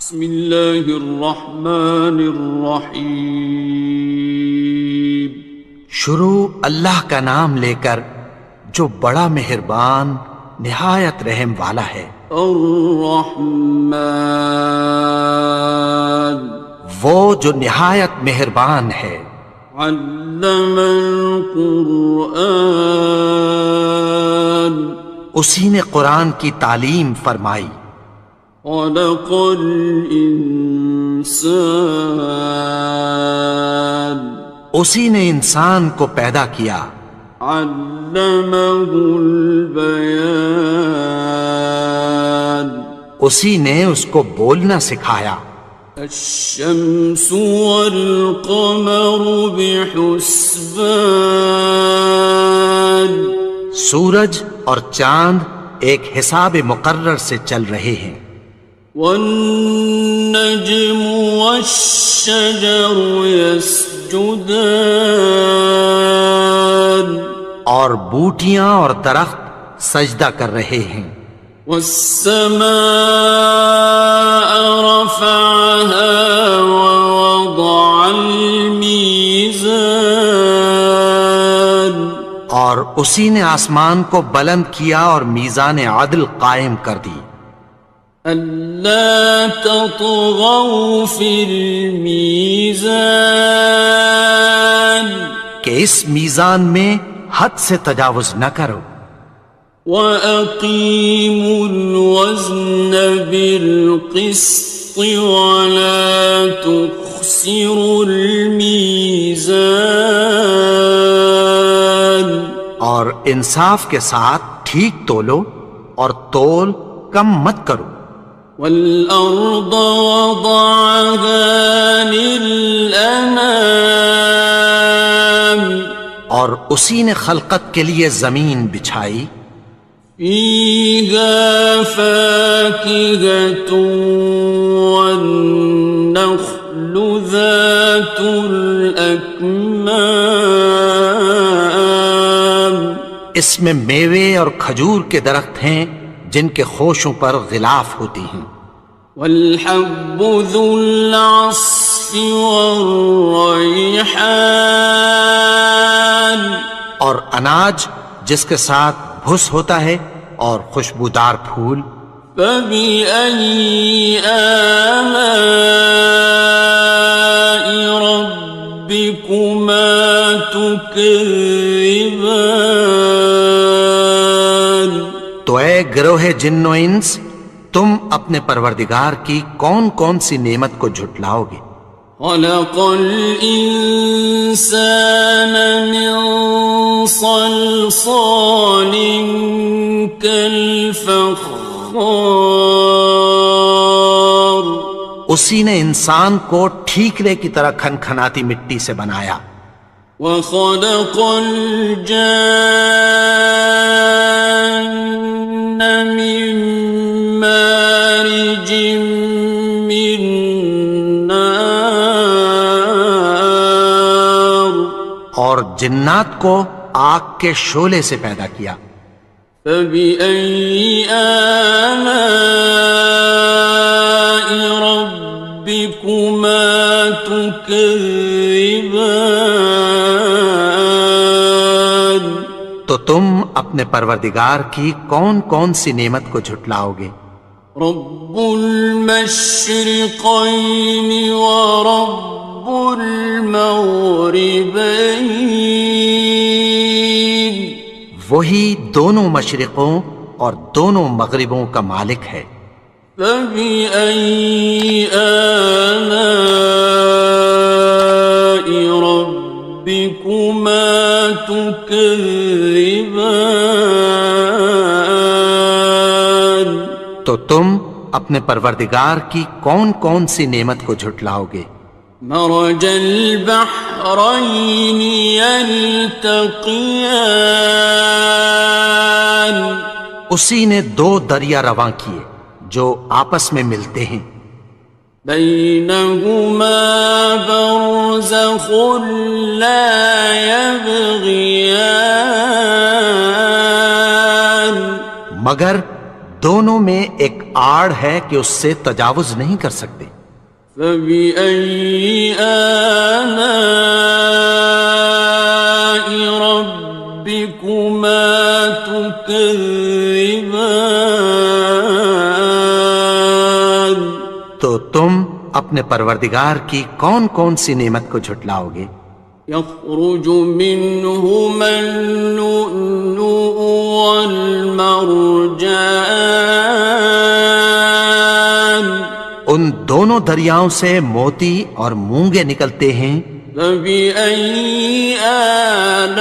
بسم اللہ الرحمن الرحیم۔ شروع اللہ کا نام لے کر جو بڑا مہربان نہایت رحم والا ہے۔ الرحمن، وہ جو نہایت مہربان ہے۔ علم القرآن، اسی نے قرآن کی تعلیم فرمائی۔ خلق الانسان، اسی نے انسان کو پیدا کیا۔ علمہ البیان، اسی نے اس کو بولنا سکھایا۔ الشمس والقمر بحسبان، سورج اور چاند ایک حساب مقرر سے چل رہے ہیں۔ والنجم والشجر يسجدان، اور بوٹیاں اور درخت سجدہ کر رہے ہیں۔ والسماء رفعها ووضع الميزان، اور اسی نے آسمان کو بلند کیا اور میزان عدل قائم کر دی۔ ألا تطغوا في الميزان، کہ اس میزان میں حد سے تجاوز نہ کرو۔ وَأَقِيمُوا الْوَزْنَ بِالْقِسْطِ وَلَا تُخْسِرُوا الْمِيزَانَ، اور انصاف کے ساتھ ٹھیک تولو اور تول کم مت کرو۔ وَالْأَرْضَ وَضَعَهَا لِلْأَنَامِ، اور اسی نے خلقت کے لیے زمین بچھائی۔ فِيهَا فَاكِهَةٌ وَالنَّخْلُ ذَاتُ الْأَكْمَامِ، اس میں میوے اور کھجور کے درخت ہیں جن کے خوشوں پر غلاف ہوتی ہیں۔ وَالْحَبُّ ذُو الْعَصْفِ وَالرَّيْحَانِ، اور اناج جس کے ساتھ بھس ہوتا ہے اور خوشبودار پھول۔ فَبِأَيِّ آلَاءِ رَبِّكُمَا تُكَذِّبَانِ، تو اے گروہ جن و انس، تم اپنے پروردگار کی کون کون سی نعمت کو جھٹلاؤ گے؟ خَلَقَ الْإِنسَانَ مِنْ صَلْصَالٍ كَالْفَخَّارِ، اسی نے انسان کو ٹھیکرے کی طرح کھنکھناتی مٹی سے بنایا۔ وَخَلَقَ الْجَانَّ مِن مَّارِجٍ مِّن نَّارٍ، اور جنات کو آگ کے شعلے سے پیدا کیا۔ فَبِأَيِّ آلَاءِ رَبِّكُمَا تُكَذِّبَانِ، تو تم اپنے پروردگار کی کون کون سی نعمت کو جھٹلاؤ گے؟ رب المشرقین ورب المغربین، وہی دونوں مشرقوں اور دونوں مغربوں کا مالک ہے۔ فَبِأَيِّ آلَاءِ رَبِّكُمَا تُكَذِّبَانِ، تو تم اپنے پروردگار کی کون کون سی نعمت کو جھٹلاؤ گے؟ مرج البحرین یلتقیان، اسی نے دو دریا رواں کیے جو آپس میں ملتے ہیں۔ بینہما برزخ لا یبغیان، مگر دونوں میں ایک آڑ ہے کہ اس سے تجاوز نہیں کر سکتے۔ فبأي آلاء ربكما تكذبان؟ تو تم اپنے پروردگار کی کون کون سی نعمت کو جھٹلاؤ گے؟ يخرج منهما اللؤلؤ والمرجان، ان دونوں دریاؤں سے موتی اور مونگے نکلتے ہیں۔ فبأي آلاء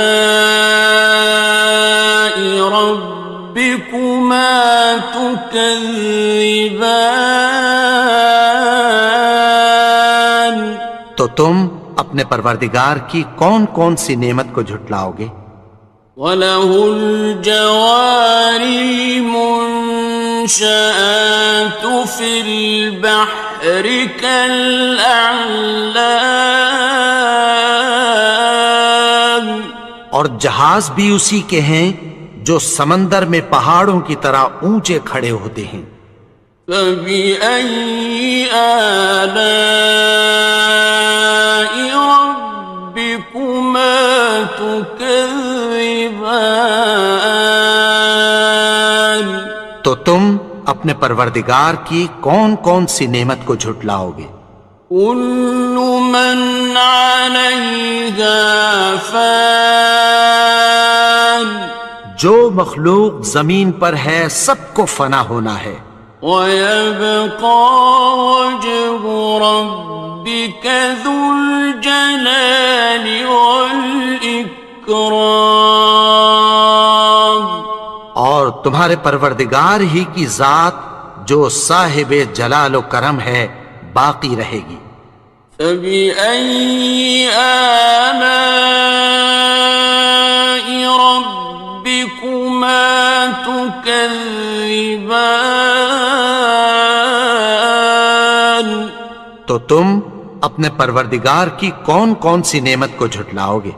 ربكما تكذبان؟ تو تم اپنے پروردگار کی کون کون سی نعمت کو جھٹلاؤ گے؟ وَلَهُ الْجَوَارِ الْمُنشَآتُ فِي الْبَحْرِ كَالْأَعْلَامِ، اور جہاز بھی اسی کے ہیں جو سمندر میں پہاڑوں کی طرح اونچے کھڑے ہوتے ہیں۔ فَبِأَيِّ آلَاءِ رَبِّكُمَا تُكَذِّبَانِ؟ تو تم اپنے پروردگار کی کون کون سی نعمت کو جھٹلاؤ گے؟ كُلُّ مَنْ عَلَيْهَا فَانٍ، جو مخلوق زمین پر ہے سب کو فنا ہونا ہے۔ وَيَبْقَى وَجْهُ رَبِّكَ ذُو الْجَلَالِ وَالْإِكْرَامِ، اور تمہارے پروردگار ہی کی ذات جو صاحب جلال و کرم ہے باقی رہے گی۔ فَبِأَيِّ آلَاءِ رَبِّكُمَا تُكَذِّبَانِ؟ تو تم اپنے پروردگار کی کون کون سی نعمت کو جھٹلاؤ گے؟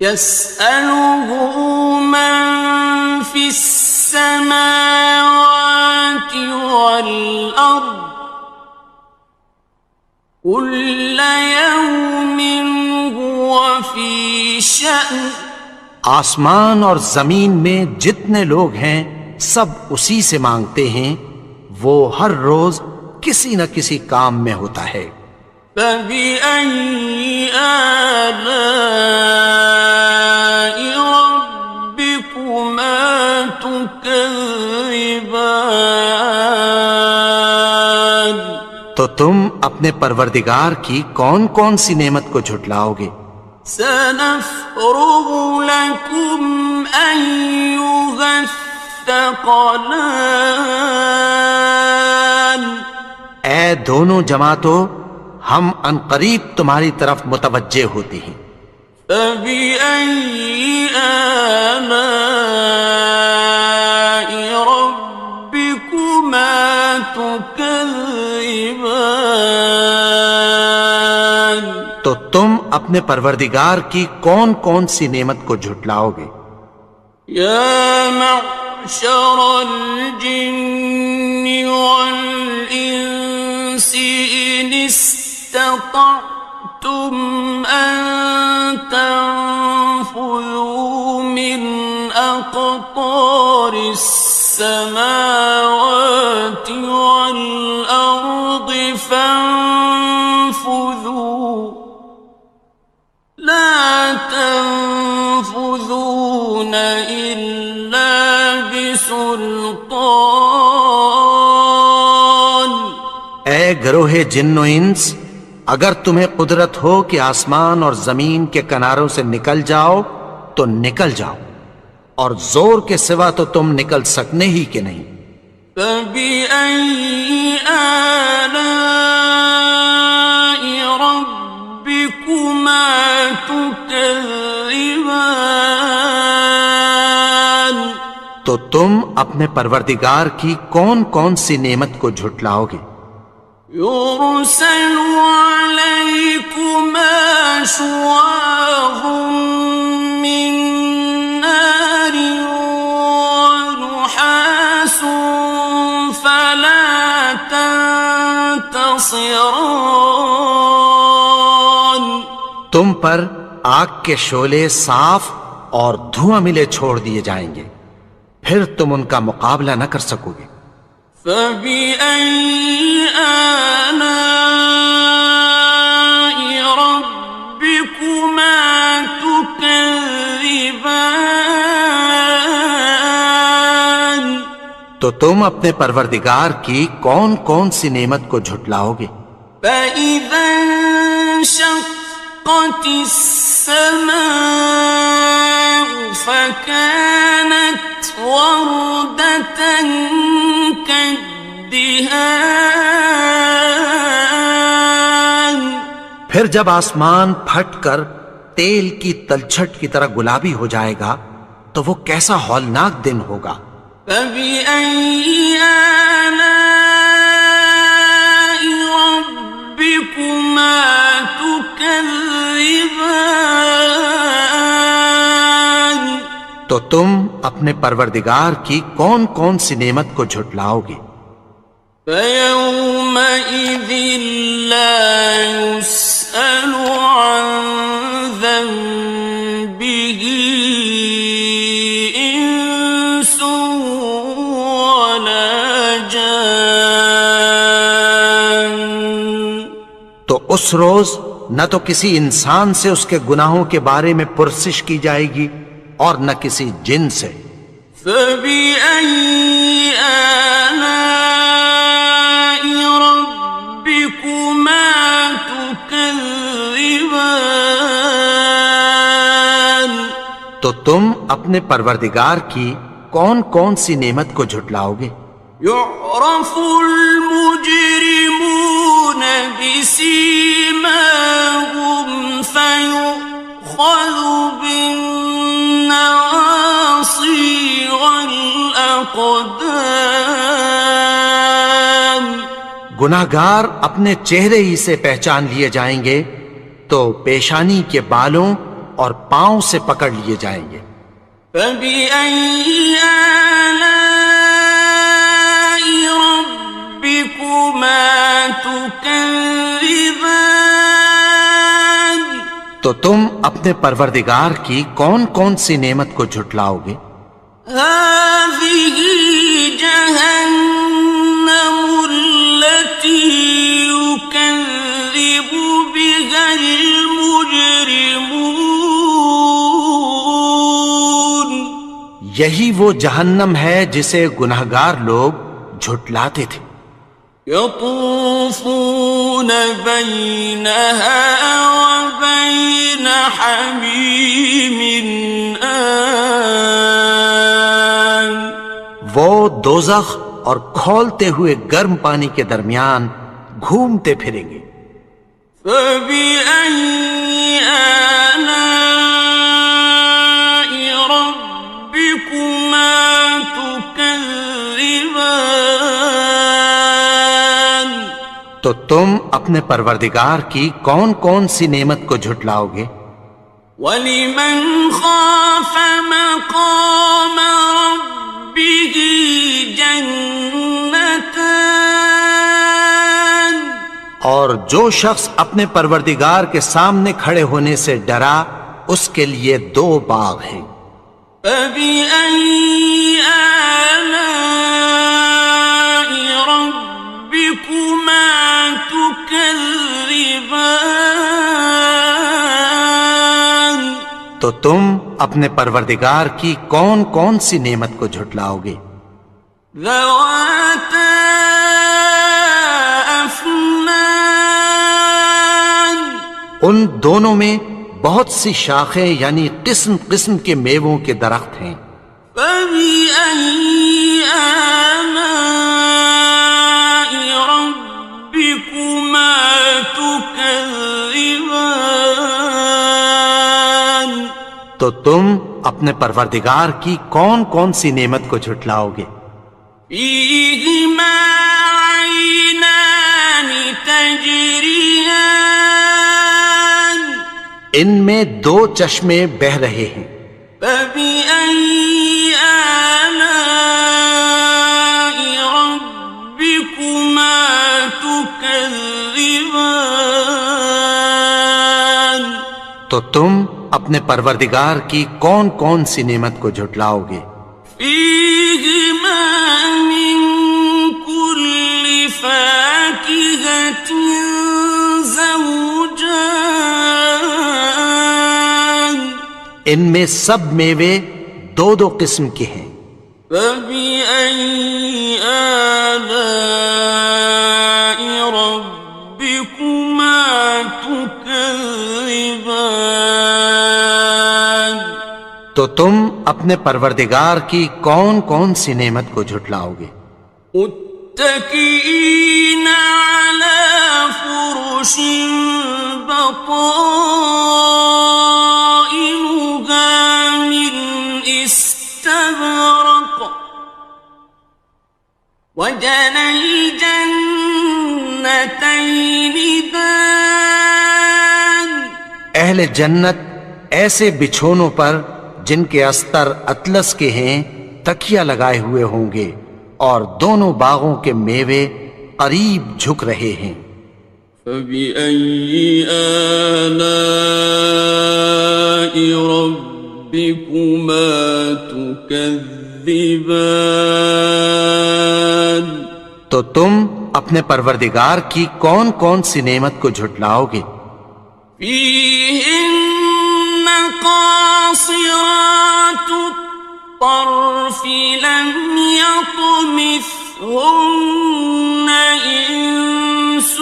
يَسْأَلُهُ مَن فِي السَّمَاوَاتِ وَالْأَرْضِ كُلَّ يَوْمٍ هُوَ فِي شَأْنٍ، آسمان اور زمین میں جتنے لوگ ہیں سب اسی سے مانگتے ہیں، وہ ہر روز کسی نہ کسی کام میں ہوتا ہے۔ فَبِأَيِّ آلَاءِ رَبِّكُمَا تُكَذِّبَانِ؟ تو تم اپنے پروردگار کی کون کون سی نعمت کو جھٹلاؤ گے؟ سَنَفْرُغُ لَكُمْ أَيُّهَ الثَّقَلَانِ، اے دونوں جماعتوں، ہم عنقریب تمہاری طرف متوجہ ہوتے ہیں۔ فَبِأَيِّ آلَاءِ رَبِّكُمَا تُكَذِّبَانِ؟ تو تم اپنے پروردگار کی کون کون سی نعمت کو جھٹلاؤ گے؟ يَا مَعْشَرَ الْجِنِّ وَالْإِنسِ إِنِ اسْتَطَعْتُمْ أَن تَنفُذُوا مِنْ أَقْطَارِ السَّمَاوَاتِ وَالْأَرْضِ فَانفُذُوا لَا تَنفُذُونَ إِلَّا بِسُلْطَانٍ۔ اے گروہ جن و انس، اگر تمہیں قدرت ہو کہ آسمان اور زمین کے کناروں سے نکل جاؤ تو نکل جاؤ، اور زور کے سوا تو تم نکل سکنے ہی کہ نہیں۔ فَبِأَيِّ آلَاءِ رَبِّكُمَا تُكَذِّبَانِ؟ تو تم اپنے پروردگار کی کون کون سی نعمت کو جھٹلاؤ گے؟ يُرْسَلُ عَلَيْكُمَا شُوَاظٌ مِّن نَّارٍ وَنُحَاسٌ فَلَا خِصْرَانٍ تم پر آگ کے شعلے صاف اور دھواں ملے چھوڑ دیے جائیں گے، پھر تم ان کا مقابلہ نہ کر سکو گے۔ فَبِأَيِّ آلَاءِ رَبِّكُمَا تُكَذِّبَانِ تو تم اپنے پروردگار کی کون کون سی نعمت کو جھٹلاؤ گے؟ فَإِذَا انشَقَّتِ السَّمَاءُ فَكَانَتْ وَرْدَةً كَالدِّهَانِ پھر جب آسمان پھٹ کر تیل کی تلچھٹ کی طرح گلابی ہو جائے گا تو وہ کیسا ہولناک دن ہوگا۔ فَبِأَيِّ آلَاءِ رَبِّكُمَا تُكَذِّبَانِ تو تم اپنے پروردگار کی کون کون سی نعمت کو جھٹلاؤ گے؟ فَيَوْمَئِذٍ لَا يُسْأَلُ عَنْ ذَنبِهِ إِنسٌ وَلَا جَانٌّ تو اس روز نہ تو کسی انسان سے اس کے گناہوں کے بارے میں پرسش کی جائے گی اور نہ کسی جن سے۔ فَبِأَيِّ آلَاءِ رَبِّكُمَا تُكَذِّبَانِ تو تم اپنے پروردگار کی کون کون سی نعمت کو جھٹلاؤ گے؟ يُعْرَفُ الْمُجْرِمُونَ بِسِيمَاهُمْ فَيُؤْخَذُ بِالنَّوَاصِي وَالْأَقْدَامِ گناہگار اپنے چہرے ہی سے پہچان لیے جائیں گے تو پیشانی کے بالوں اور پاؤں سے پکڑ لیے جائیں گے۔ فَبِأَيِّ آلَاءِ رَبِّكُمَا تُكَذِّبَانِ تو تم اپنے پروردگار کی کون کون سی نعمت کو جھٹلاؤ گے؟ هَٰذِهِ جَهَنَّمُ الَّتِي يُكَذِّبُ بِهَا الْمُجْرِمُونَ یہی وہ جہنم ہے جسے گناہگار لوگ جھٹلاتے تھے۔ يَطُوفُونَ بَيْنَهَا وَبَيْنَ حَمِيمٍ آنٍ وہ دوزخ اور کھولتے ہوئے گرم پانی کے درمیان گھومتے پھریں گے۔ فَبِأَيِّ آلَاءِ رَبِّكُمَا تُكَذِّبَانِ تو تم اپنے پروردگار کی کون کون سی نعمت کو جھٹلاؤ گے؟ وَلِمَنْ خَافَ مَقَامَ رَبِّهِ جَنَّتَانِ اور جو شخص اپنے پروردگار کے سامنے کھڑے ہونے سے ڈرا اس کے لیے دو باغ ہیں۔ فَبِأَيِّ آلَاءِ رَبِّكُمَا تُكَذِّبَانِ تو تم اپنے پروردگار کی کون کون سی نعمت کو جھٹلاؤ گے؟ ذَوَاتَا أَفْنَانٍ ان دونوں میں بہت سی شاخیں یعنی قسم قسم کے میووں کے درخت ہیں۔ فَبِأَيِّ آلَاءِ رَبِّكُمَا تُكَذِّبَانِ تو تم اپنے پروردگار کی کون کون سی نعمت کو جھٹلاؤ گے؟ فِيهِمَا عَيْنَانِ تَجْرِيَانِ ان میں دو چشمے بہہ رہے ہیں۔ فَبِأَيِّ آلَاءِ رَبِّكُمَا تُكَذِّبَانِ تكذبان تو تم اپنے پروردگار کی کون کون سی نعمت کو جھٹلاؤ گے؟ فيهما من كل فاكهة زوجان ان میں سب میوے دو دو قسم کے ہیں۔ فبأي آلاء ربكما تكذبان تو تم اپنے پروردگار کی کون کون سی نعمت کو جھٹلاؤ گے؟ متكئين على فرش بطائنها من استبرق وجنى الجنتين دان اہل جنت ایسے بچھونوں پر جن کے استر اطلس کے ہیں تکیہ لگائے ہوئے ہوں گے، اور دونوں باغوں کے میوے قریب جھک رہے ہیں۔ فبأي آلاء ربكما تكذبان تو تم اپنے پروردگار کی کون کون سی نعمت کو جھٹلاؤ گے؟ فيهن قاصرات الطرف لم يطمثهن إنس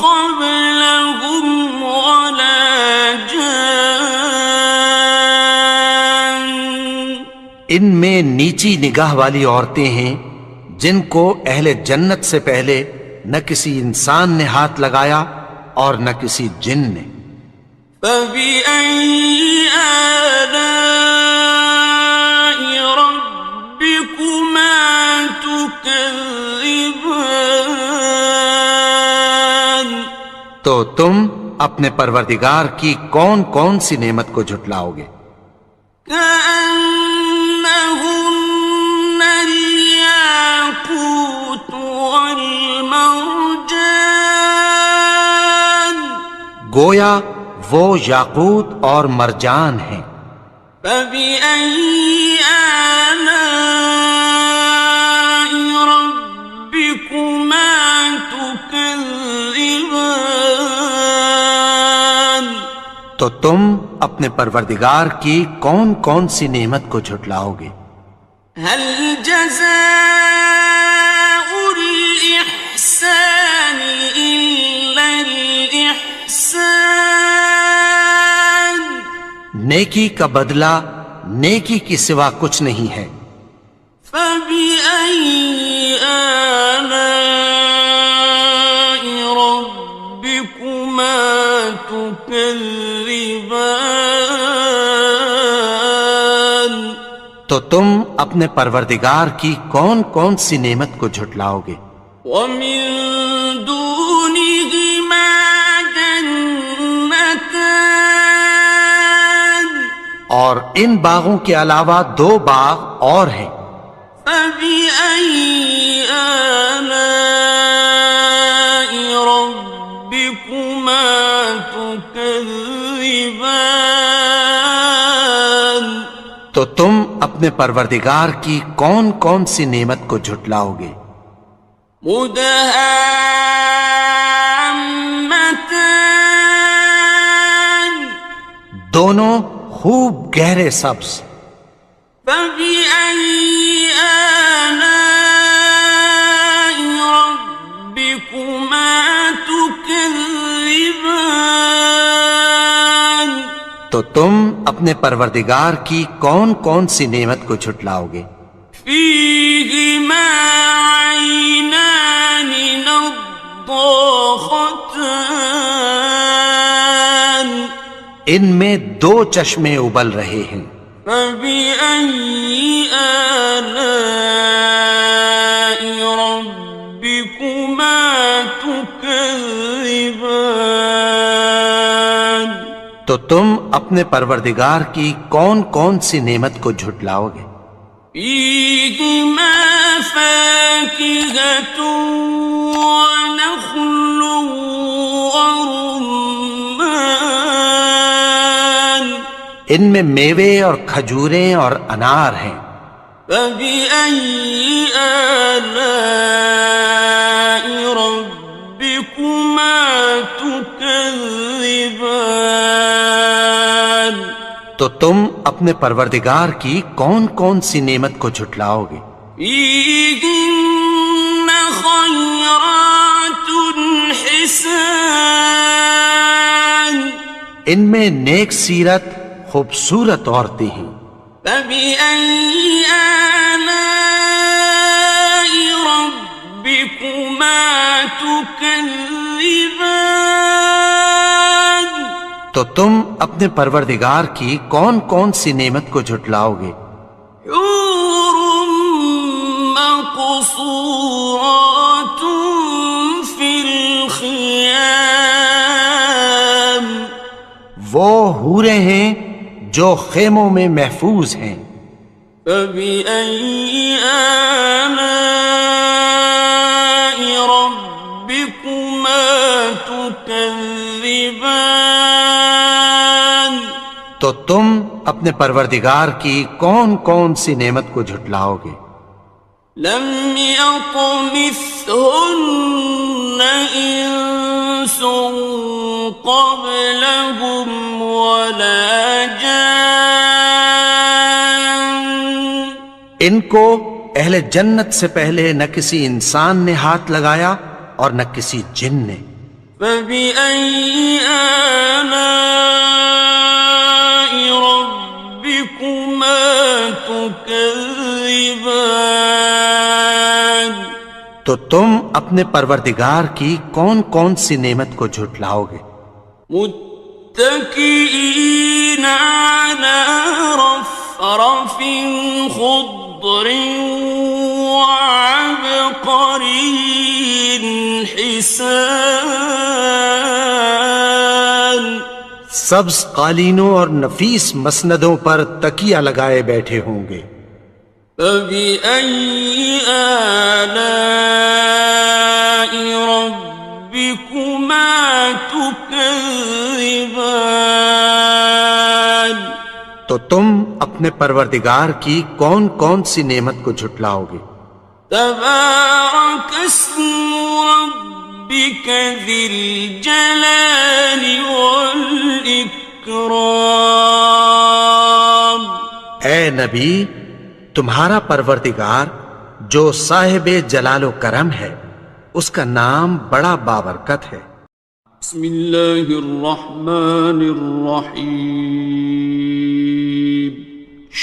قبلهم ولا جان ان میں نیچی نگاہ والی عورتیں ہیں جن کو اہل جنت سے پہلے نہ کسی انسان نے ہاتھ لگایا اور نہ کسی جن نے۔ فبأي آلاء ربكما تكذبان تو تم اپنے پروردگار کی کون کون سی نعمت کو جھٹلاؤ گے؟ كأنهن الياقوت والمرجان گویا وہ یاقوت اور مرجان ہیں۔ فبأي آلاء ربكما تكذبان تو تم اپنے پروردگار کی کون کون سی نعمت کو جھٹلاؤ گے؟ هل جزاء الإحسان إلا الإحسان نیکی کا بدلہ نیکی کی سوا کچھ نہیں ہے۔ فبأي آلاء ربكما تكذبان تو تم اپنے پروردگار کی کون کون سی نعمت کو جھٹلاؤ گے؟ ومن دونهما جنتان اور ان باغوں کے علاوہ دو باغ اور ہیں۔ فبأي آلاء ربكما تكذبان تو تم اپنے پروردگار کی کون کون سی نعمت کو جھٹلاؤ گے؟ مدهامتان دونوں خوب گہرے سبز۔ فبأي آلاء ربكما تكذبان تو تم اپنے پروردگار کی کون کون سی نعمت کو جھٹلاؤ گے؟ فيهما عينان نضاختان ان میں دو چشمے ابل رہے ہیں۔ فبأي آلاء ربكما تكذبان تو تم اپنے پروردگار کی کون کون سی نعمت کو جھٹلاؤ گے؟ فيهما فاكهة ونخل ورمان ان میں میوے اور کھجوریں اور انار ہیں. فبأي آلاء ربكما تكذبان تو تم اپنے پروردگار کی کون کون سی نعمت کو جھٹلاؤ گے؟ فيهن خيرات حسان ان میں نیک سیرت خوبصورت عورتیں ہیں. فبأي آلاء ربكما تكذبان تو تم اپنے پروردگار کی کون کون سی نعمت کو جھٹلاؤ گے؟ حور مقصورات في الخيام وہ حوریں ہیں جو خیموں میں محفوظ ہیں. فبأي آلاء ربكما تكذبان تو تم اپنے پروردگار کی کون کون سی نعمت کو جھٹلاؤ گے؟ لم يطمثهن إنس قبلهم ولا جان ان کو اہل جنت سے پہلے نہ کسی انسان نے ہاتھ لگایا اور نہ کسی جن نے. فبأي آلاء ربكما تكذبان تو تم اپنے پروردگار کی کون کون سی نعمت کو جھٹلاؤ گے؟ متكئين على رفرف خضر وعبقري حسان سبز قالینوں اور نفیس مسندوں پر تکیہ لگائے بیٹھے ہوں گے. فبأي آلاء ربكما تكذبان تو تم اپنے پروردگار کی کون کون سی نعمت کو جھٹلاؤ گے؟ تبارك اسم ربك ذي الجلال والإكرام اے نبی، تمہارا پروردگار جو صاحب جلال و کرم ہے اس کا نام بڑا بابرکت ہے. بسم اللہ الرحمن الرحیم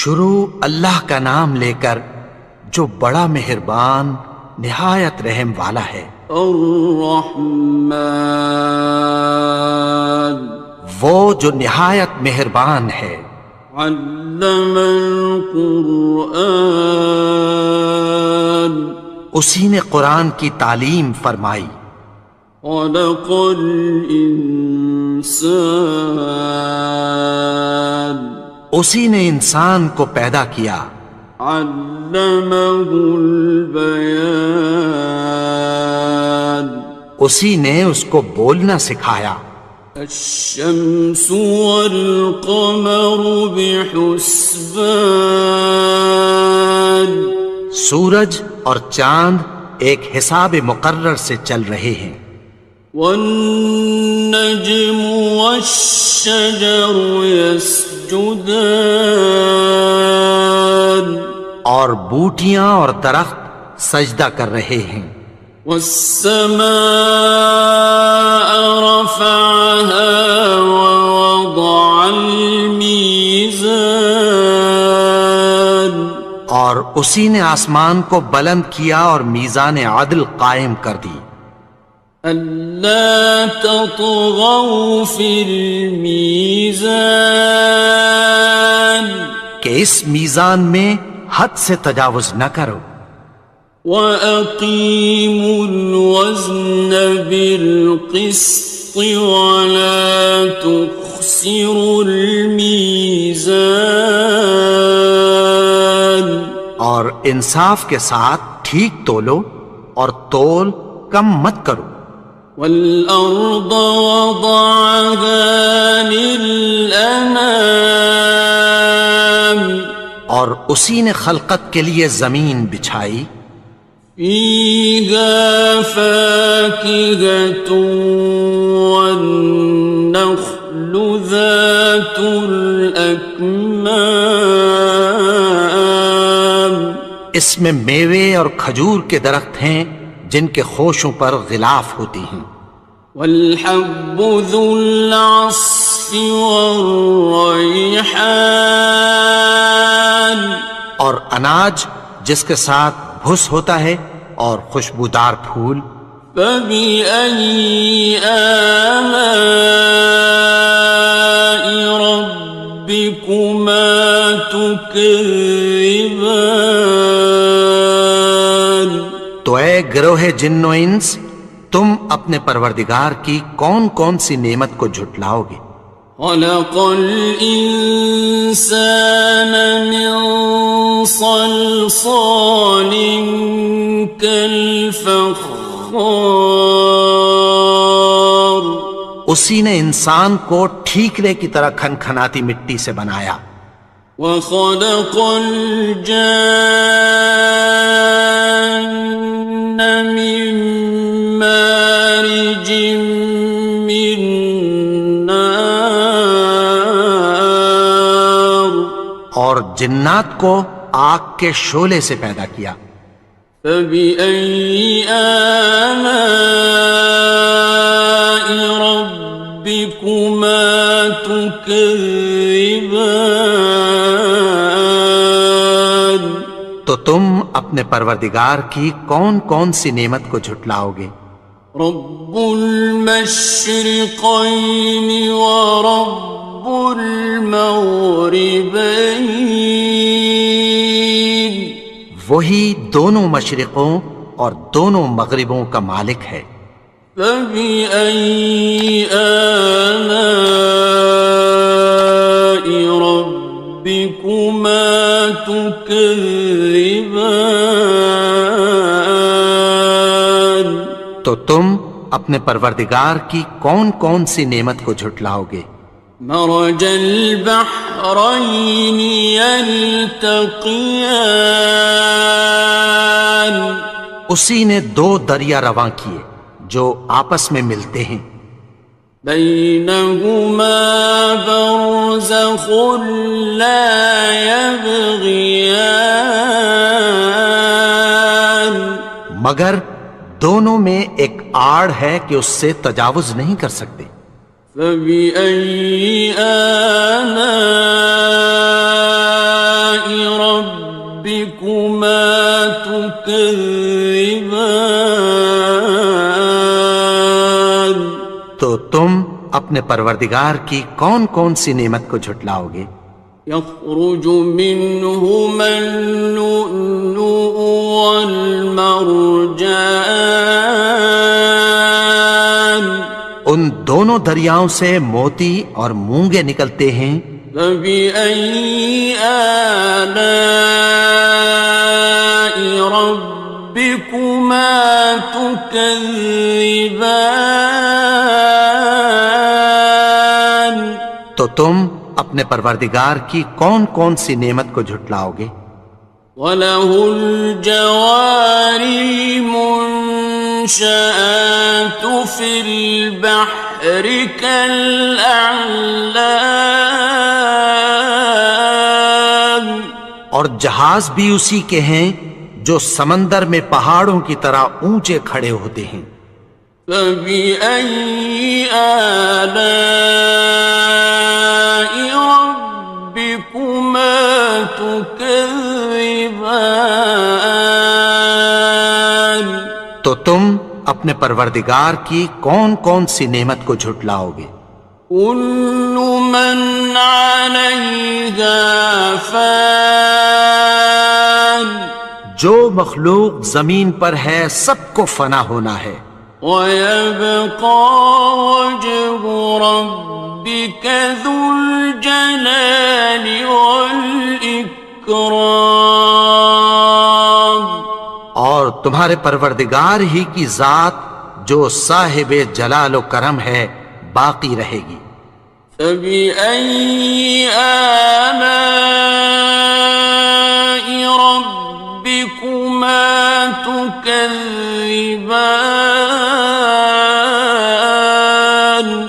شروع اللہ کا نام لے کر جو بڑا مہربان نہایت رحم والا ہے. الرحمن وہ جو نہایت مہربان ہے. علم القرآن اسی نے قرآن کی تعلیم فرمائی. خلق الانسان اسی نے انسان کو پیدا کیا. علمہ البیان اسی نے اس کو بولنا سکھایا. الشمس والقمر بحسبان سورج اور چاند ایک حساب مقرر سے چل رہے ہیں. والنجم والشجر يسجدان اور بوٹیاں اور درخت سجدہ کر رہے ہیں. والسماء رفعها ووضع الميزان اور اسی نے آسمان کو بلند کیا اور میزان عدل قائم کر دی. ألا تطغوا في الميزان کہ اس میزان میں حد سے تجاوز نہ کرو. وَأَقِيمُوا الْوَزْنَ بِالْقِسْطِ وَلَا تُخْسِرُوا الْمِيزَانَ اور انصاف کے ساتھ ٹھیک تولو اور تول کم مت کرو. والأرض وضعها للأنام اور اسی نے خلقت کے لیے زمین بچھائی. فيها فاكهة والنخل ذات الأكمام اس میں میوے اور کھجور کے درخت ہیں جن کے خوشوں پر غلاف ہوتی ہیں. والحب ذو العصف والريحان اور اناج جس کے ساتھ بھس ہوتا ہے اور خوشبودار پھول. فبأي آلاء ربكما تكذبان تو اے گروہ جن و انس، تم اپنے پروردگار کی کون کون سی نعمت کو جھٹلاؤ گے؟ خلق الإنسان من صلصال كالفخار اسی نے انسان کو ٹھیکرے کی طرح کھنکھناتی مٹی سے بنایا. وخلق الجان من مارج من نار اور جنات کو آگ کے شعلے سے پیدا کیا. فبأي آلاء ربكما تكذبان تو تم اپنے پروردگار کی کون کون سی نعمت کو جھٹلاؤ گے؟ رب المشرقين ورب المغربين وہی دونوں مشرقوں اور دونوں مغربوں کا مالک ہے. فبأي آلاء ربكما تكذبان تو تم اپنے پروردگار کی کون کون سی نعمت کو جھٹلاؤ گے؟ مرج البحرين يلتقيان اسی نے دو دریا رواں کیے جو آپس میں ملتے ہیں. بينهما برزخ لا يبغيان مگر دونوں میں ایک آڑ ہے کہ اس سے تجاوز نہیں کر سکتے. فبأي آلاء ربكما تكذبان تو تم اپنے پروردگار کی کون کون سی نعمت کو جھٹلاؤ گے؟ يخرج منهما اللؤلؤ والمرجان ان دونوں دریاؤں سے موتی اور مونگے نکلتے ہیں. فبأي آلاء ربكما تكذبان تو تم اپنے پروردگار کی کون کون سی نعمت کو جھٹلاؤ گے؟ وَلَهُ الْجَوَارِ الْمُنشَآتُ فِي الْبَحْرِ كَالْأَعْلَامِ اور جہاز بھی اسی کے ہیں جو سمندر میں پہاڑوں کی طرح اونچے کھڑے ہوتے ہیں. فَبِأَيِّ آلَاءِ رَبِّكُمَا تُكَذِّبَانِ تو تم اپنے پروردگار کی کون کون سی نعمت کو جھٹلاؤ گے؟ كُلُّ مَنْ عَلَيْهَا فَانٍ جو مخلوق زمین پر ہے سب کو فنا ہونا ہے. وَيَبْقَى وَجْهُ رَبِّكَ ذُو الْجَلَالِ وَالْإِكْرَامِ اور تمہارے پروردگار ہی کی ذات جو صاحب جلال و کرم ہے باقی رہے گی۔ فَبِأَيِّ آلَاءِ رَبِّكُمَا تُكَذِّبَانِ؟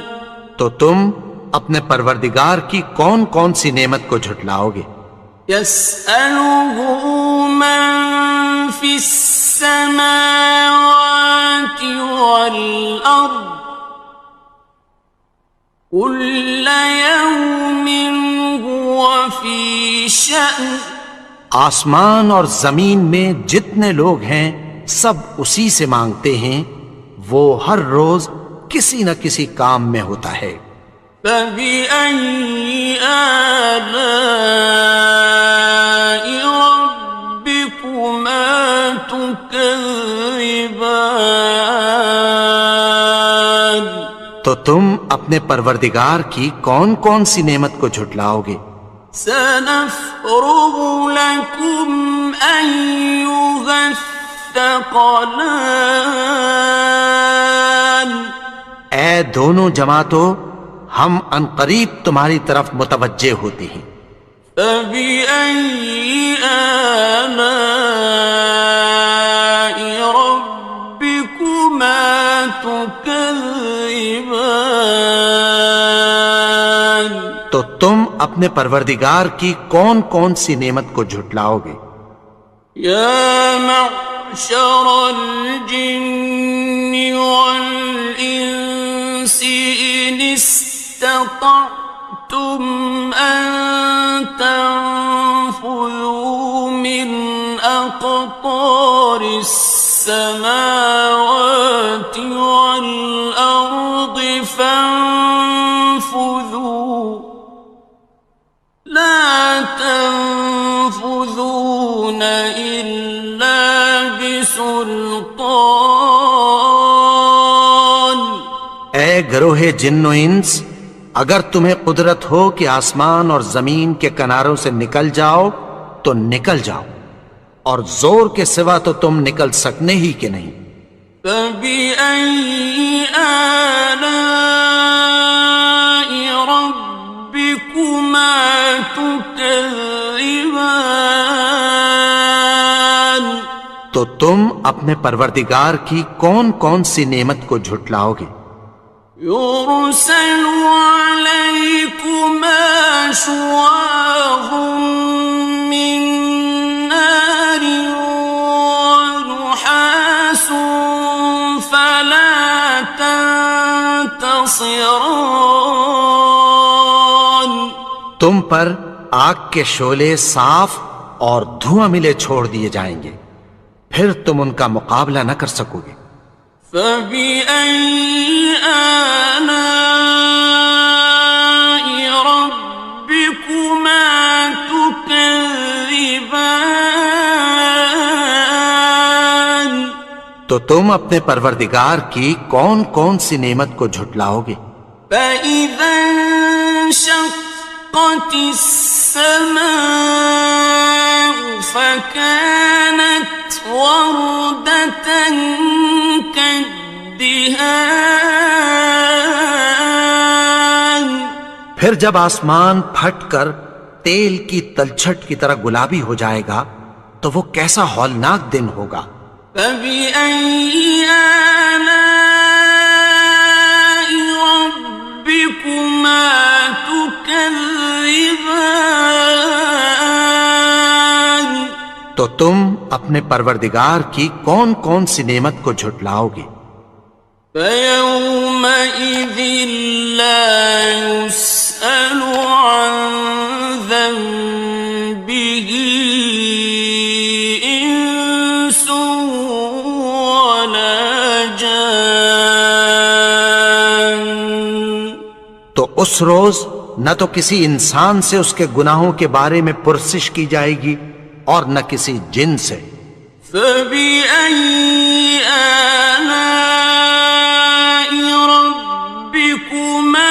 تو تم اپنے پروردگار کی کون کون سی نعمت کو جھٹلاؤ گے؟ يَسْأَلُهُ مَن فِي السَّمَاوَاتِ وَالْأَرْضِ كُلَّ يَوْمٍ هُوَ فِي شَأْنٍ۔ آسمان اور زمین میں جتنے لوگ ہیں سب اسی سے مانگتے ہیں، وہ ہر روز کسی نہ کسی کام میں ہوتا ہے۔ فَبِأَيِّ آلَاءِ رَبِّكُمَا تُكَذِّبَانِ؟ تو تم اپنے پروردگار کی کون کون سی نعمت کو جھٹلاؤ گے؟ سَنَفْرُغُ لَكُمْ أَيُّهَ الثَّقَلَانِ۔ اے دونوں جماعتوں، ہم عنقریب تمہاری طرف متوجہ ہوتے ہیں۔ فَبِأَيِّ آلَاءِ رَبِّكُمَا تُكَذِّبَانِ؟ تو تم اپنے پروردگار کی کون کون سی نعمت کو جھٹلاؤ گے؟ یا معشر الجن والانس ان استطعتم ان تنفذوا من اقطار السماوات والارض فانفذوا لا تنفذون إلا بسلطان۔ اے گروہ جن و انس، اگر تمہیں قدرت ہو کہ آسمان اور زمین کے کناروں سے نکل جاؤ تو نکل جاؤ، اور زور کے سوا تو تم نکل سکنے ہی کہ نہیں۔ فَبِأَيِّ آلَاءِ رَبِّكُمَا تُكَذِّبَانِ؟ تو تم اپنے پروردگار کی کون کون سی نعمت کو جھٹلاؤ گے؟ يُرْسَلُ عَلَيْكُمَا شُوَاظٌ مِّن نَّارٍ وَنُحَاسٌ فَلَا تَنتَصِرَانِ۔ تم پر آگ کے شعلے صاف اور دھواں ملے چھوڑ دیے جائیں گے، پھر تم ان کا مقابلہ نہ کر سکو گے۔ فَبِأَيِّ آلَاءِ رَبِّكُمَا تُكَذِّبَانِ؟ تو تم اپنے پروردگار کی کون کون سی نعمت کو جھٹلاؤ گے؟ فَإِذَا انشَقَّتِ السَّمَاءُ فَكَانَتْ وَرْدَةً كَالدِّهَانِ؟ پھر جب آسمان پھٹ کر تیل کی تلچھٹ کی طرح گلابی ہو جائے گا تو وہ کیسا ہولناک دن ہوگا۔ فَبِأَيِّ آلَاءِ رَبِّكُمَا تُكَذِّبَانِ؟ تو تم اپنے پروردگار کی کون کون سی نعمت کو جھٹلاؤ گے؟ فَيَوْمَئِذٍ لَا يُسْأَلُ عَن ذَنبِهِ إِنسٌ وَلَا جَانٌّ۔ تو اس روز نہ تو کسی انسان سے اس کے گناہوں کے بارے میں پرسش کی جائے گی اور نہ کسی جن سے۔ فَبِأَيِّ آلَاءِ رَبِّكُمَا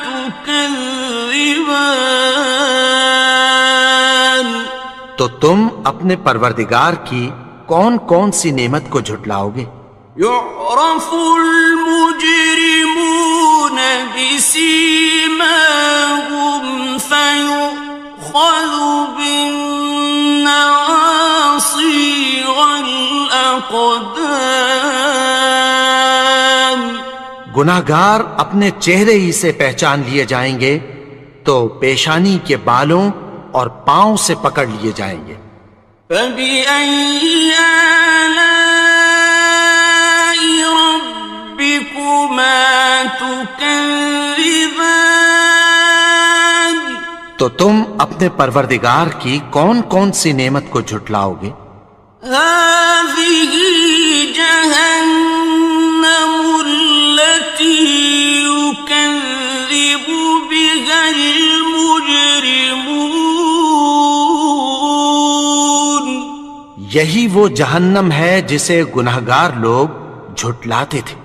تُكَذِّبَانِ؟ تو تم اپنے پروردگار کی کون کون سی نعمت کو جھٹلاؤ گے؟ يعرف المجرمون بسيماهم فيؤخذ بالنواصي والأقدام. گناہگار اپنے چہرے ہی سے پہچان لیے جائیں گے تو پیشانی کے بالوں اور پاؤں سے پکڑ لیے جائیں گے. فَبِأَيِّ آلَاءِ رَبِّكُمَا تُكَذِّبَانِ. تو تم اپنے پروردگار کی کون کون سی نعمت کو جھٹلاؤ گے؟ هَٰذِهِ جَهَنَّمُ الَّتِي يُكَذِّبُ بِهَا الْمُجْرِمُونَ. یہی وہ جہنم ہے جسے گناہگار لوگ جھٹلاتے تھے.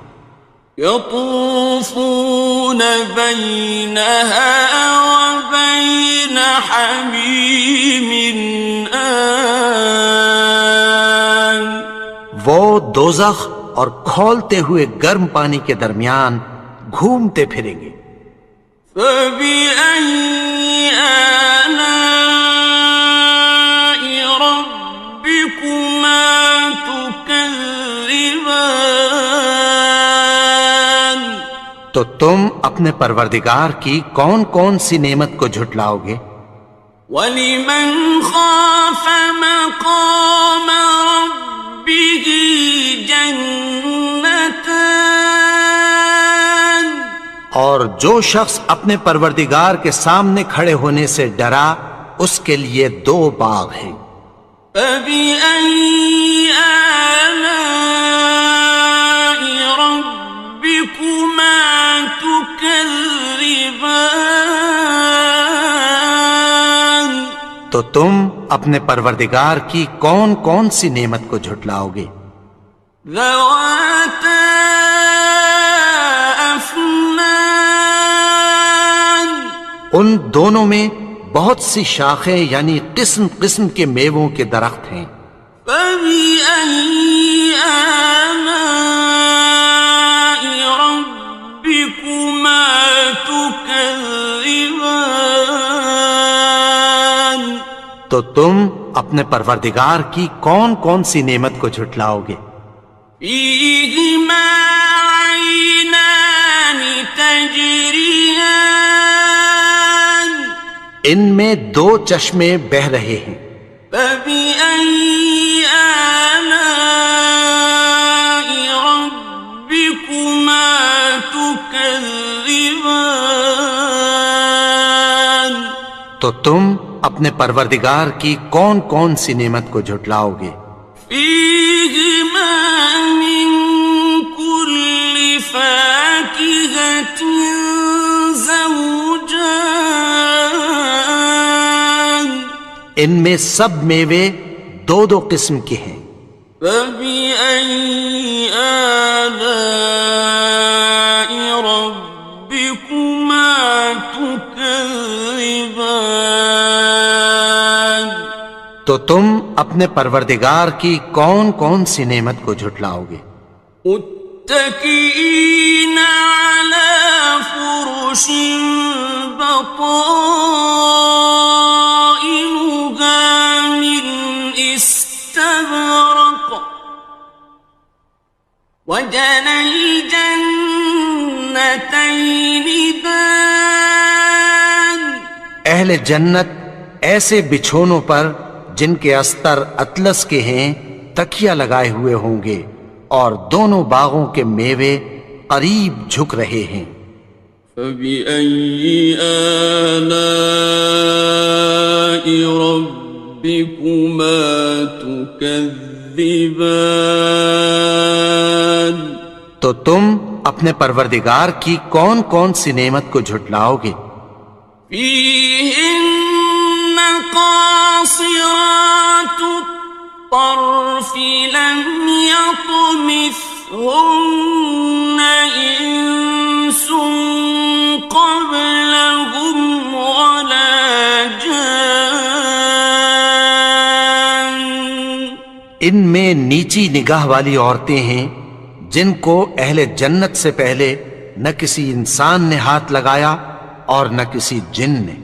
يطوفون بينها وبين حميم آن. وہ دوزخ اور کھولتے ہوئے گرم پانی کے درمیان گھومتے پھریں گے. فبأي آلاء ربكما تكذبان. تو تم اپنے پروردگار کی کون کون سی نعمت کو جھٹلاؤ گے؟ وَلِمَنْ خَافَ مَقَامَ رَبِّهِ جَنَّتَانِ. اور جو شخص اپنے پروردگار کے سامنے کھڑے ہونے سے ڈرا اس کے لیے 2 باغ ہیں. فَبِأَيِّ آلَاءِ رَبِّكُمَا تُكَذِّبَانِ. تو تم اپنے پروردگار کی کون کون سی نعمت کو جھٹلاؤ گے؟ ذَوَاتَا أَفْنَانٍ. ان دونوں میں بہت سی شاخیں یعنی قسم قسم کے میووں کے درخت ہیں. فَبِأَيِّ آلَاءِ رَبِّكُمَا تُكَذِّبَانِ. تو تم اپنے پروردگار کی کون کون سی نعمت کو جھٹلاؤ گے؟ فِيهِمَا عَيْنَانِ تَجْرِيَانِ. ان میں 2 چشمے بہہ رہے ہیں. فَبِأَيِّ آلَاءِ رَبِّكُمَا تُكَذِّبَانِ. تو تم اپنے پروردگار کی کون کون سی نعمت کو جھٹلاؤ گے؟ فِيهِمَا مِن كُلِّ فَاكِهَةٍ زَوْجَانِ. ان میں سب میوے 2 قسم کے ہیں. فَبِأَيِّ آلَاءِ رَبِّكُمَا تُكَذِّبَانِ. تو تم اپنے پروردگار کی کون کون سی نعمت کو جھٹلاؤ گے؟ متكئين على فرش بطائنها من استبرق وجنى الجنتين دان. اہل جنت ایسے بچھونوں پر جن کے استر اطلس کے ہیں تکیہ لگائے ہوئے ہوں گے اور دونوں باغوں کے میوے قریب جھک رہے ہیں. فَبِأَيِّ آلَاءِ رَبِّكُمَا تُكَذِّبَانِ. تو تم اپنے پروردگار کی کون کون سی نعمت کو جھٹلاؤ گے؟ فِيهِنَّ قَاصِرَاتُ الطَّرْفِ لَمْ يَطْمِثْهُنَّ إِنسٌ قَبْلَهُمْ وَلَا جَانٌّ. ان میں نیچی نگاہ والی عورتیں ہیں جن کو اہل جنت سے پہلے نہ کسی انسان نے ہاتھ لگایا اور نہ کسی جن نے۔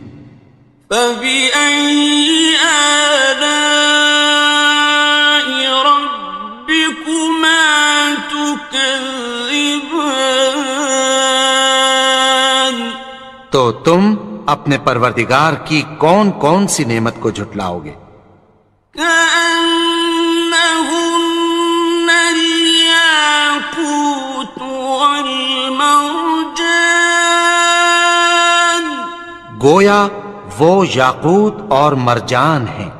فَبِأَيِّ آلَاءِ رَبِّكُمَا تُكَذِّبَانِ؟ تو تم اپنے پروردگار کی کون کون سی نعمت کو جھٹلاؤ گے؟ كأنهن الياقوت والمرجان، گویا وہ یاقوت اور مرجان ہیں۔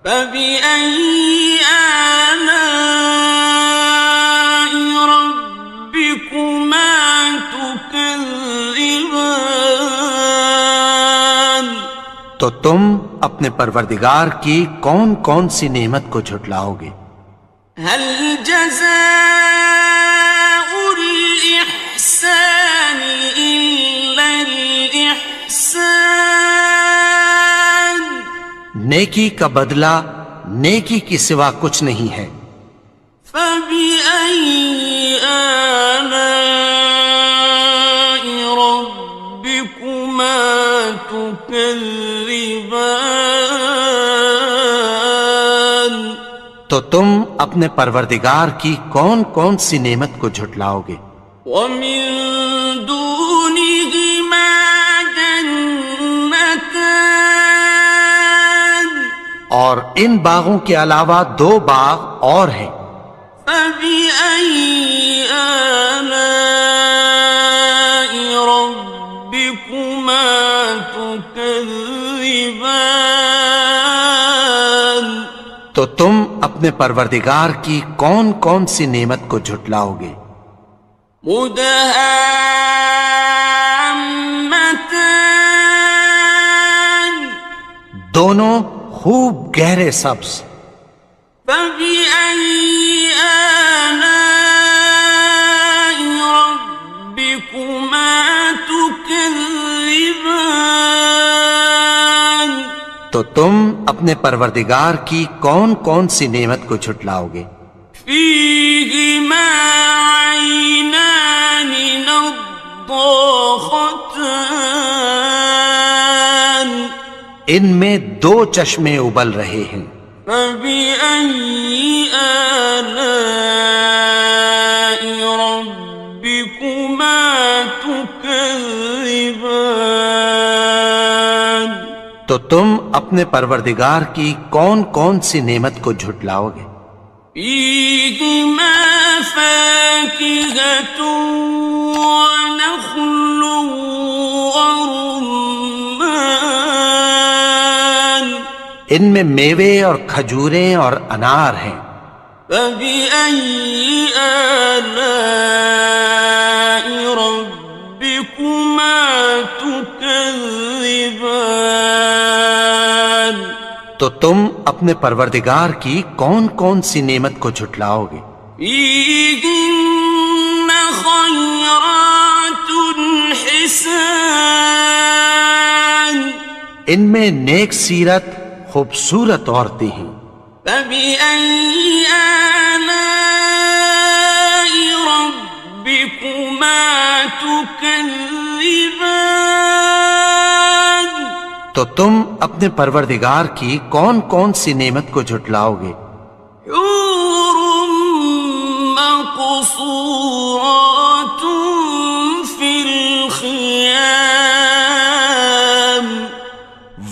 فبأي آلاء ربكما تكذبان؟ تو تم اپنے پروردگار کی کون کون سی نعمت کو جھٹلاؤ گے؟ هل جزاء الإحسان إلا الإحسان؟ نیکی کا بدلہ نیکی کی سوا کچھ نہیں ہے۔ فبأي آلاء ربكما تكذبان؟ تو تم اپنے پروردگار کی کون کون سی نعمت کو جھٹلاؤ گے؟ ومن دونهما جنتان، اور ان باغوں کے علاوہ دو باغ اور ہیں۔ فبأي آلاء ربكما تكذبان؟ تو تم اپنے پروردگار کی کون کون سی نعمت کو جھٹلاؤ گے؟ مدہامتان، دونوں خوب گہرے سبز۔ فبأي آلاء ربكما تكذبان؟ تو تم اپنے پروردگار کی کون کون سی نعمت کو جھٹلاؤ گے؟ فيهما عينان نضاختان، ان میں دو چشمے ابل رہے ہیں۔ فبأي آلاء ربكما تكذبان؟ تو تم اپنے پروردگار کی کون کون سی نعمت کو جھٹلاؤ گے؟ فيهما فاكهة ونخل ورمان، ان میں میوے اور کھجوریں اور انار ہیں۔ فبأي آلاء ربكما تكذبان؟ تو تم اپنے پروردگار کی کون کون سی نعمت کو جھٹلاؤ گے؟ فيهن خيرات حسان، ان میں نیک سیرت خوبصورت عورتیں ہیں۔ فبأي آلاء ربكما تكذبان؟ تو تم اپنے پروردگار کی کون کون سی نعمت کو جھٹلاؤ گے؟ حور مقصورات في الخيام،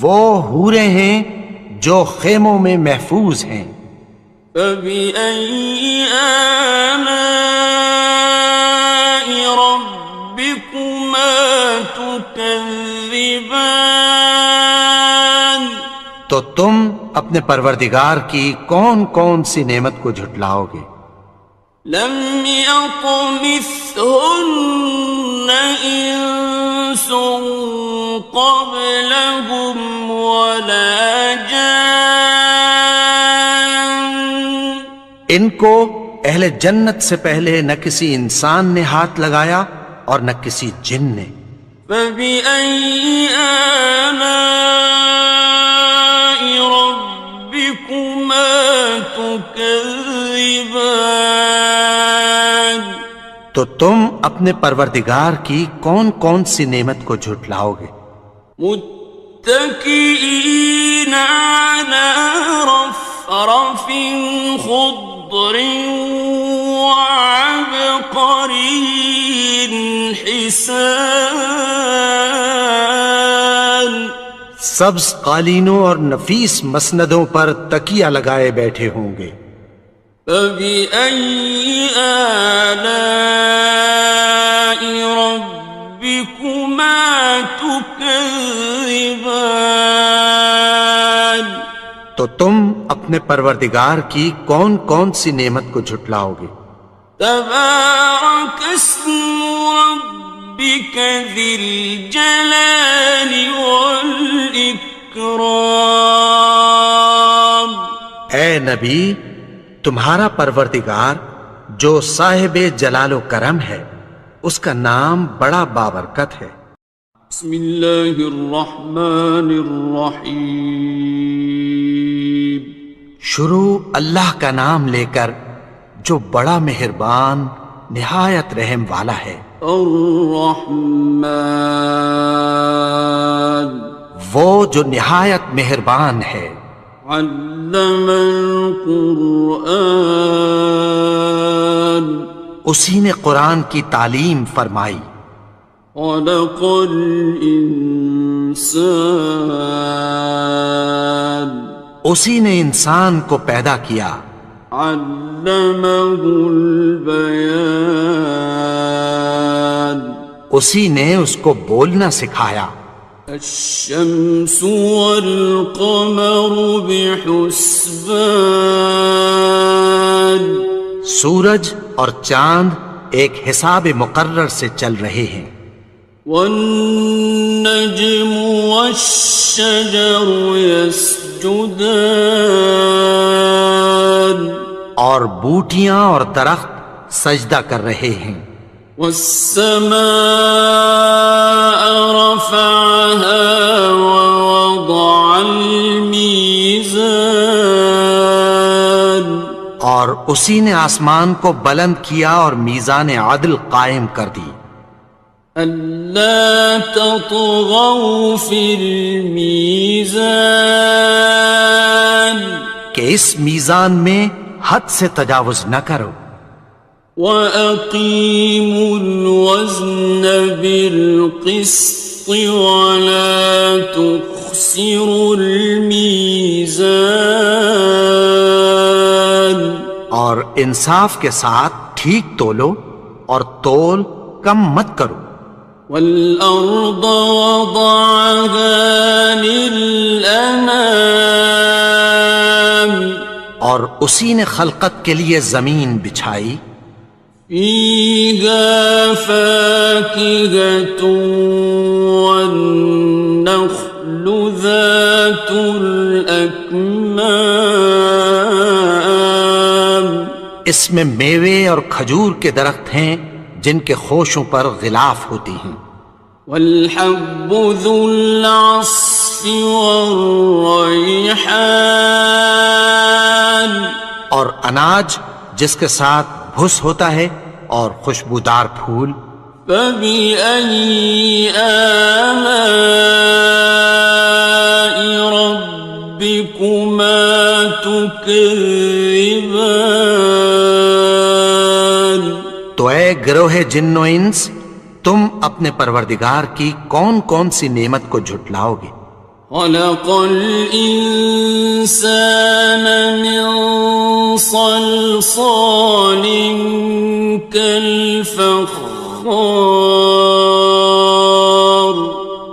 وہ حوریں ہیں جو خیموں میں محفوظ ہیں۔ فبأي آلاء ربكما تكذبان؟ تو تم اپنے پروردگار کی کون کون سی نعمت کو جھٹلاؤ گے؟ لم يطمثهن إنس قبلهم ولا جان، ان کو اہل جنت سے پہلے نہ کسی انسان نے ہاتھ لگایا اور نہ کسی جن نے۔ فبأي آلاء ربكما تكذبان تو تم اپنے پروردگار کی کون کون سی نعمت کو جھٹلاؤ گے؟ متكئين على رفرف خضر وعبقري حسان سبز قالینوں اور نفیس مسندوں پر تکیہ لگائے بیٹھے ہوں گے۔ فبأي آلاء ربكما تكذبان تو تم اپنے پروردگار کی کون کون سی نعمت کو جھٹلاؤ گے؟ تبارك اسم ربك ذي الجلال والإكرام اے نبی، تمہارا پروردگار جو صاحب جلال و کرم ہے، اس کا نام بڑا بابرکت ہے۔ بسم اللہ الرحمن الرحیم شروع اللہ کا نام لے کر جو بڑا مہربان نہایت رحم والا ہے۔ الرحمن وہ جو نہایت مہربان ہے۔ علم القرآن اسی نے قرآن کی تعلیم فرمائی۔ خلق الانسان اسی نے انسان کو پیدا کیا۔ علمہ البیان اسی نے اس کو بولنا سکھایا۔ الشمس والقمر بحسبان سورج اور چاند ایک حساب مقرر سے چل رہے ہیں۔ والنجم والشجر يسجدان اور بوٹیاں اور درخت سجدہ کر رہے ہیں۔ والسماء رفعها ووضع الميزان اور اسی نے آسمان کو بلند کیا اور میزان عدل قائم کر دی۔ ألا تطغوا في الميزان کہ اس میزان میں حد سے تجاوز نہ کرو۔ وَأَقِيمُوا الْوَزْنَ بِالْقِسْطِ وَلَا تُخْسِرُوا الْمِيزَانَ اور انصاف کے ساتھ ٹھیک تولو اور تول کم مت کرو۔ وَالْأَرْضَ وَضَعَهَا لِلْأَنَامِ اور اسی نے خلقت کے لیے زمین بچھائی۔ فِيهَا فَاكِهَةٌ وَالنَّخْلُ ذَاتُ الْأَكْمَامِ اس میں میوے اور کھجور کے درخت ہیں جن کے خوشوں پر غلاف ہوتی ہیں۔ وَالْحَبُّ ذُو الْعَصْفِ وَالرَّيْحَانِ اور اناج جس کے ساتھ بھس ہوتا ہے اور خوشبودار پھول۔ فَبِأَيِّ آلَاءِ رَبِّكُمَا تُكَذِّبَانِ تو اے گروہ جن و انس، تم اپنے پروردگار کی کون کون سی نعمت کو جھٹلاؤ گے؟ خلق الإنسان من صلصال كالفخار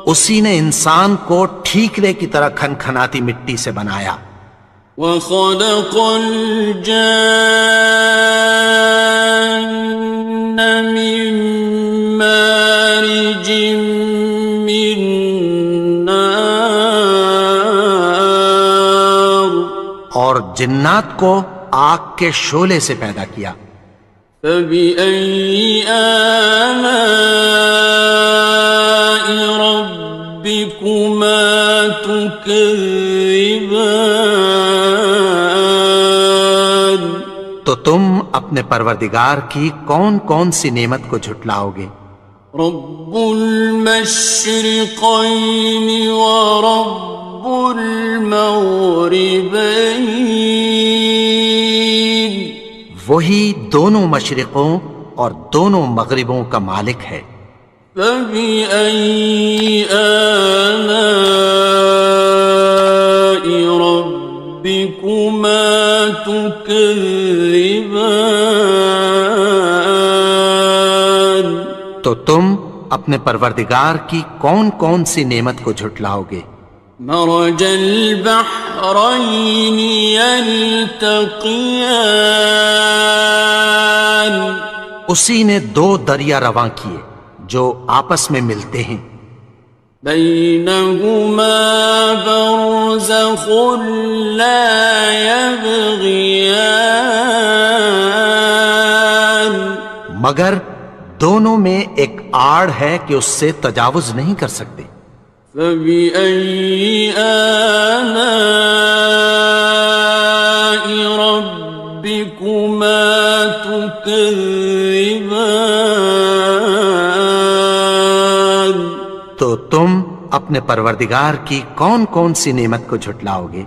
اسی نے انسان کو ٹھیکرے کی طرح کھنکھناتی مٹی سے بنایا۔ وخلق الجان من مارج من نار اور جنات کو آگ کے شعلے سے پیدا کیا۔ فبأي آلاء ربكما تكذبان تم اپنے پروردگار کی کون کون سی نعمت کو جھٹلاؤ گے؟ رب المشرقين ورب المغربين وہی دونوں مشرقوں اور دونوں مغربوں کا مالک ہے۔ فبأي آلاء ربكما تكذبان تو تم اپنے پروردگار کی کون کون سی نعمت کو جھٹلاؤ گے؟ مرج البحرين يلتقيان اسی نے دو دریا رواں کیے جو آپس میں ملتے ہیں، بينهما برزخ لا يبغيان مگر دونوں میں ایک آڑ ہے کہ اس سے تجاوز نہیں کر سکتے۔ فبأي آلاء ربكما تكذبان تو تم اپنے پروردگار کی کون کون سی نعمت کو جھٹلاؤ گے؟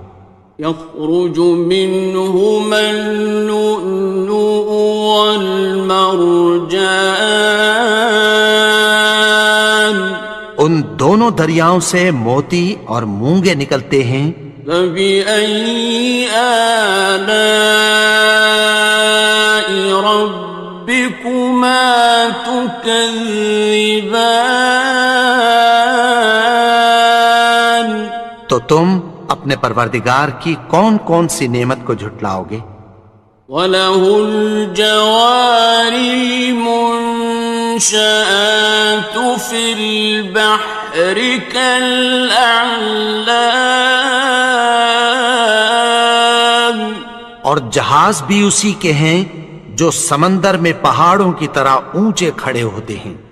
يخرج منهما اللؤلؤ والمرجان ان دونوں دریاؤں سے موتی اور مونگے نکلتے ہیں۔ فبأي آلاء ربكما تكذبان تو تم اپنے پروردگار کی کون کون سی نعمت کو جھٹلاؤ گے؟ وَلَهُ الْجَوَارِ الْمُنشَآتُ فِي الْبَحْرِ كَالْأَعْلَامِ اور جہاز بھی اسی کے ہیں جو سمندر میں پہاڑوں کی طرح اونچے کھڑے ہوتے ہیں۔